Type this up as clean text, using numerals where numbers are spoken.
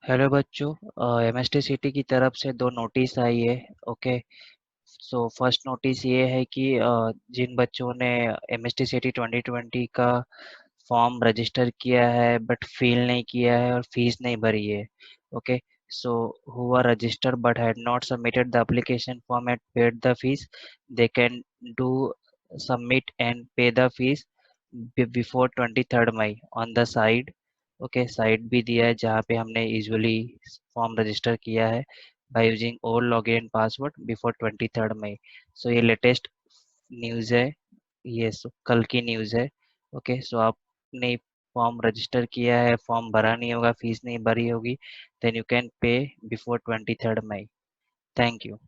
Hello बच्चों। MST city की तरफ से दो नोटिस आई है। ओके। सो फर्स्ट नोटिस ये है कि जिन बच्चों ने एमएसटी सिटी 2020 का फॉर्म रजिस्टर किया है बट फिल नहीं किया है और फीस नहीं भरी है। Okay. So who are registered but had not submitted the application form and paid the fees, they can do submit and pay the fees before 23rd May on the side। Okay, site भी दिया है जहाँ पे हमने usually form register किया है by using old login and password before 23rd May। सो ये latest news है। ये कल की न्यूज़ है। ओके। सो आपने फॉर्म रजिस्टर किया है, फॉर्म भरा नहीं होगा, फीस नहीं भरी होगी, then you can pay before 23rd May। Thank you.